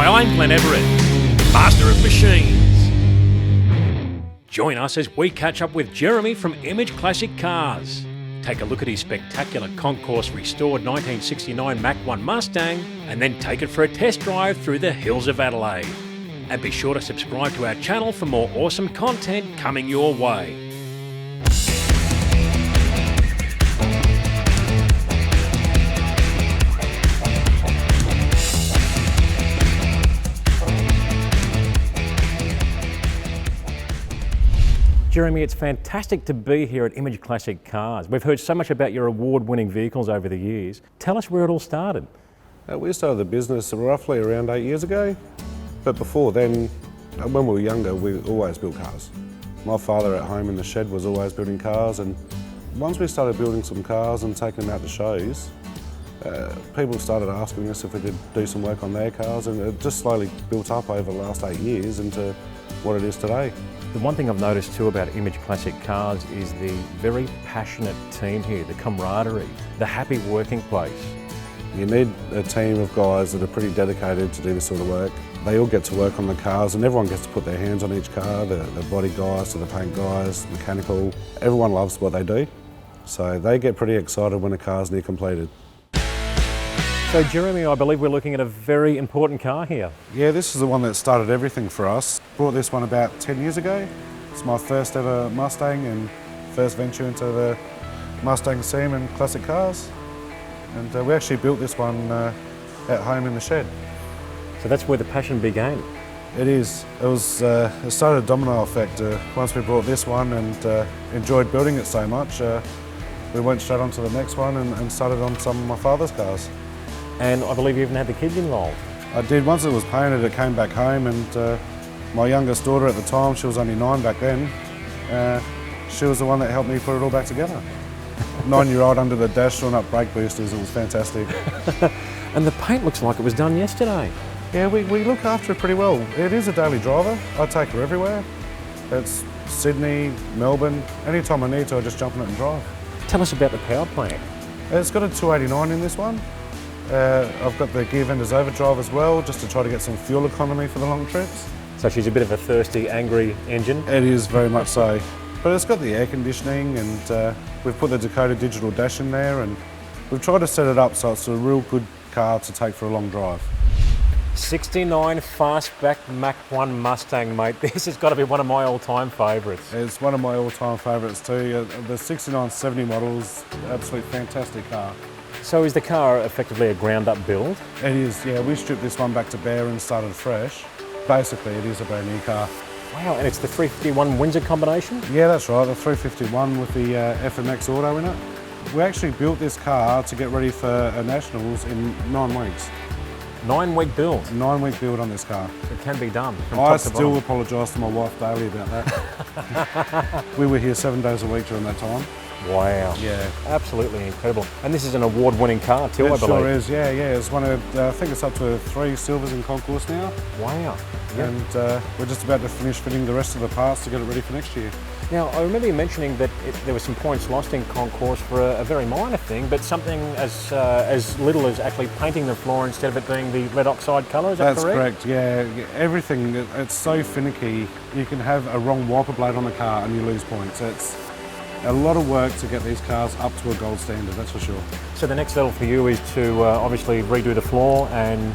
Hi, I'm Glenn Everett, Master of Machines. Join us as we catch up with Jeremy from Image Classic Cars. Take a look at his spectacular Concours restored 1969 Mach 1 Mustang and then take it for a test drive through the hills of Adelaide. And be sure to subscribe to our channel for more awesome content coming your way. Jeremy, it's fantastic to be here at Image Classic Cars. We've heard so much about your award-winning vehicles over the years. Tell us where it all started. We started the business roughly around 8 years ago, but before then, when we were younger, we always built cars. My father at home in the shed was always building cars, and once we started building some cars and taking them out to shows, people started asking us if we could do some work on their cars, and it just slowly built up over the last 8 years into what it is today. The one thing I've noticed too about Image Classic Cars is the very passionate team here, the camaraderie, the happy working place. You need a team of guys that are pretty dedicated to do this sort of work. They all get to work on the cars and everyone gets to put their hands on each car, the body guys to the paint guys, mechanical. Everyone loves what they do, so they get pretty excited when a car's near completed. So Jeremy, I believe we're looking at a very important car here. Yeah, this is the one that started everything for us. Bought this one about 10 years ago. It's my first ever Mustang and first venture into the Mustang scene and classic cars. And we actually built this one at home in the shed. So that's where the passion began. It is. It started a domino effect. Once we bought this one and enjoyed building it so much, we went straight on to the next one and started on some of my father's cars. And I believe you even had the kids involved. I did. Once it was painted, it came back home, and my youngest daughter at the time, she was only 9 back then, she was the one that helped me put it all back together. 9-year-old under the dash, drawing up brake boosters, it was fantastic. And the paint looks like it was done yesterday. Yeah, we look after it pretty well. It is a daily driver. I take her everywhere. It's Sydney, Melbourne. Anytime I need to, I just jump in it and drive. Tell us about the power plant. It's got a 289 in this one. I've got the gear vendor's overdrive as well, just to try to get some fuel economy for the long trips. So she's a bit of a thirsty, angry engine? It is very much so. But it's got the air conditioning, and we've put the Dakota digital dash in there, and we've tried to set it up so it's a real good car to take for a long drive. 69 fastback Mach 1 Mustang, mate. This has got to be one of my all-time favourites. It's one of my all-time favourites too. The 6970 model's absolute fantastic car. So is the car effectively a ground-up build? It is, yeah. We stripped this one back to bare and started fresh. Basically, it is a brand new car. Wow, and it's the 351 Windsor combination? Yeah, that's right, the 351 with the FMX Auto in it. We actually built this car to get ready for Nationals in 9 weeks. 9-week build? 9-week build on this car. It can be done. I still apologise to my wife daily about that. We were here 7 days a week during that time. Wow. Yeah. Absolutely incredible. And this is an award-winning car too, I believe. It sure is, yeah. It's one of, I think it's up to 3 silvers in Concours now. Wow. Yep. And we're just about to finish fitting the rest of the parts to get it ready for next year. Now, I remember you mentioning that there were some points lost in Concours for a very minor thing, but something as little as actually painting the floor instead of it being the lead oxide colour, is that correct? That's correct, yeah. Everything, it's so finicky. You can have a wrong wiper blade on the car and you lose points. It's a lot of work to get these cars up to a gold standard, that's for sure. So the next level for you is to obviously redo the floor and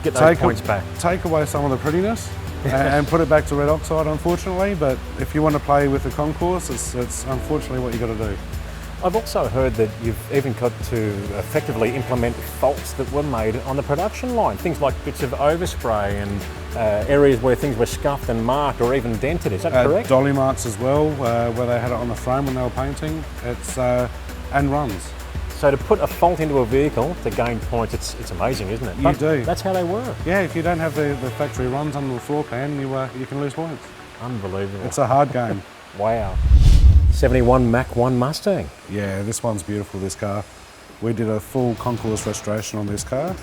get those points back. Take away some of the prettiness and put it back to red oxide, unfortunately, but if you want to play with the Concours, it's unfortunately what you've got to do. I've also heard that you've even got to effectively implement faults that were made on the production line, things like bits of overspray and areas where things were scuffed and marked or even dented, is that correct? Dolly marks as well, where they had it on the frame when they were painting, and runs. So to put a fault into a vehicle to gain points, it's amazing, isn't it? You do. That's how they work. Yeah, if you don't have the factory runs under the floor pan, you can lose points. Unbelievable. It's a hard game. Wow. 71 Mach 1 Mustang. Yeah, this one's beautiful, this car. We did a full Concours restoration on this car.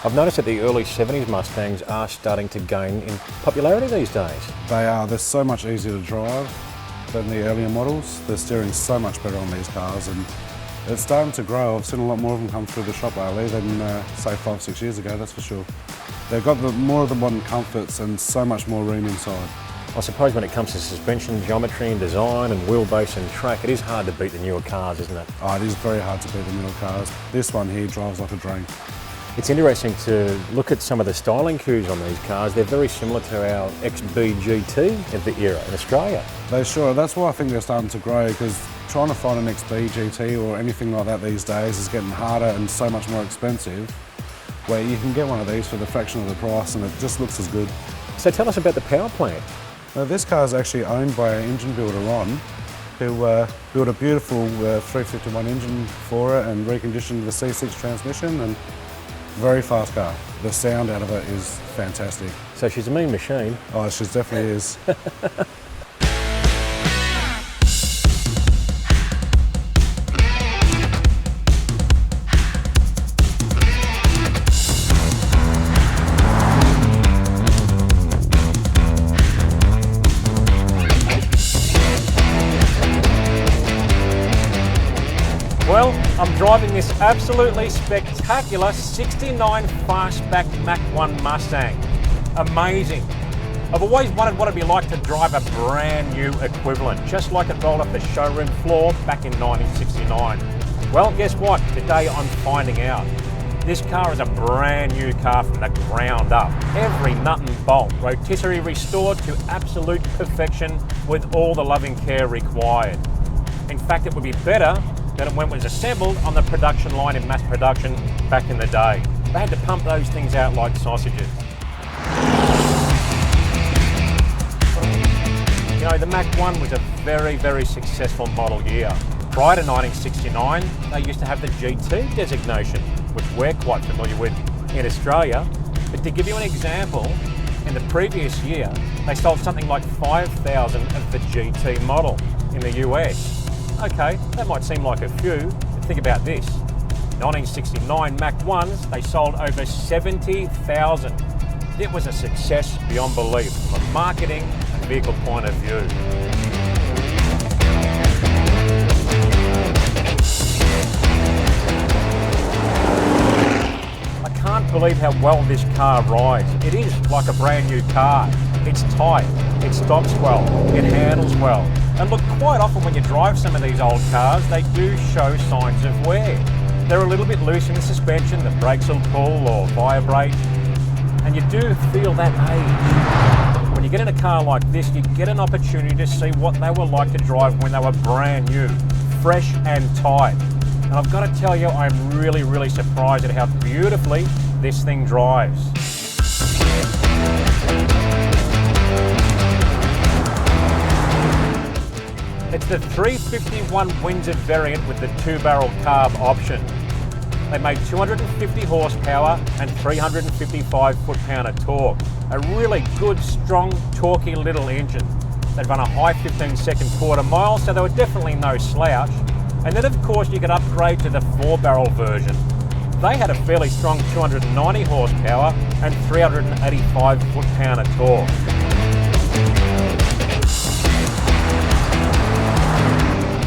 I've noticed that the early 70s Mustangs are starting to gain in popularity these days. They are. They're so much easier to drive than the earlier models. The steering's so much better on these cars, and it's starting to grow. I've seen a lot more of them come through the shop lately than, say, 5-6 years ago, that's for sure. They've got more of the modern comforts and so much more room inside. I suppose when it comes to suspension, geometry and design and wheelbase and track, it is hard to beat the newer cars, isn't it? Oh, it is very hard to beat the newer cars. This one here drives like a dream. It's interesting to look at some of the styling cues on these cars. They're very similar to our XB GT of the era in Australia. They sure are. That's why I think they're starting to grow, because trying to find an XB GT or anything like that these days is getting harder and so much more expensive, where you can get one of these for the fraction of the price and it just looks as good. So tell us about the power plant. Now, this car is actually owned by an engine builder, Ron, who built a beautiful 351 engine for it and reconditioned the C6 transmission, and very fast car. The sound out of it is fantastic. So she's a mean machine. Oh, she definitely is. Well, I'm driving this absolutely spectacular 69 fastback Mach 1 Mustang. Amazing. I've always wondered what it'd be like to drive a brand new equivalent, just like it rolled off the showroom floor back in 1969. Well, guess what? Today I'm finding out. This car is a brand new car from the ground up. Every nut and bolt, rotisserie restored to absolute perfection with all the loving care required. In fact, it would be better than when it was assembled on the production line in mass production back in the day. They had to pump those things out like sausages. You know, the Mach 1 was a very, very successful model year. Prior to 1969, they used to have the GT designation, which we're quite familiar with in Australia. But to give you an example, in the previous year, they sold something like 5,000 of the GT model in the US. Okay, that might seem like a few, but think about this. 1969 Mach 1s, they sold over 70,000. It was a success beyond belief from a marketing and vehicle point of view. I can't believe how well this car rides. It is like a brand new car. It's tight, it stops well, it handles well. And look, quite often when you drive some of these old cars, they do show signs of wear. They're a little bit loose in the suspension, the brakes will pull or vibrate, and you do feel that age. When you get in a car like this, you get an opportunity to see what they were like to drive when they were brand new, fresh and tight. And I've got to tell you, I'm really, really surprised at how beautifully this thing drives. It's the 351 Windsor variant with the 2-barrel carb option. They made 250 horsepower and 355 foot-pound of torque. A really good, strong, torquey little engine. They'd run a high 15-second quarter mile, so they were definitely no slouch. And then, of course, you could upgrade to the 4-barrel version. They had a fairly strong 290 horsepower and 385 foot-pound of torque.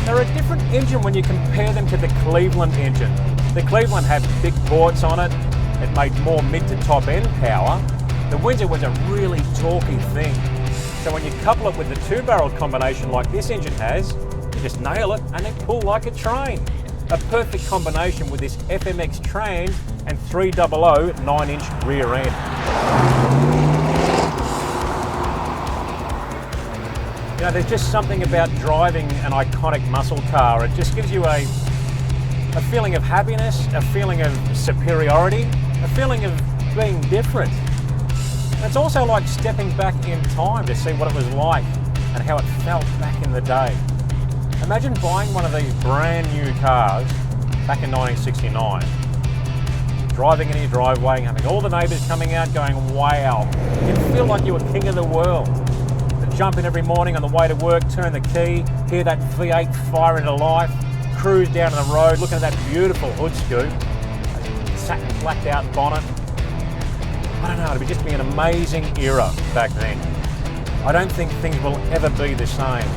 They're a different engine when you compare them to the Cleveland engine. The Cleveland had big ports on it. It made more mid to top end power. The Windsor was a really torquey thing. So when you couple it with the 2-barrel combination like this engine has, you just nail it and they pull like a train. A perfect combination with this FMX trans and 300 9-inch rear end. You know, there's just something about driving an iconic muscle car. It just gives you a feeling of happiness, a feeling of superiority, a feeling of being different. And it's also like stepping back in time to see what it was like and how it felt back in the day. Imagine buying one of these brand new cars back in 1969, driving in your driveway and having all the neighbours coming out going, wow, you feel like you were king of the world. Jump in every morning on the way to work, turn the key, hear that V8 fire into life, cruise down the road, looking at that beautiful hood scoop, satin blacked out bonnet. I don't know, it'd just be an amazing era back then. I don't think things will ever be the same.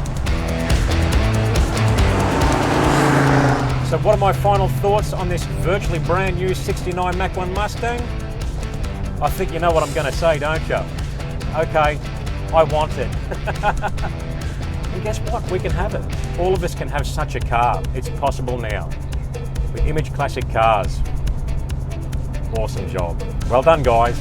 So what are my final thoughts on this virtually brand new 69 Mach 1 Mustang? I think you know what I'm going to say, don't you? Okay, I want it. And guess what? We can have it. All of us can have such a car. It's possible now. With Image Classic Cars. Awesome job. Well done, guys.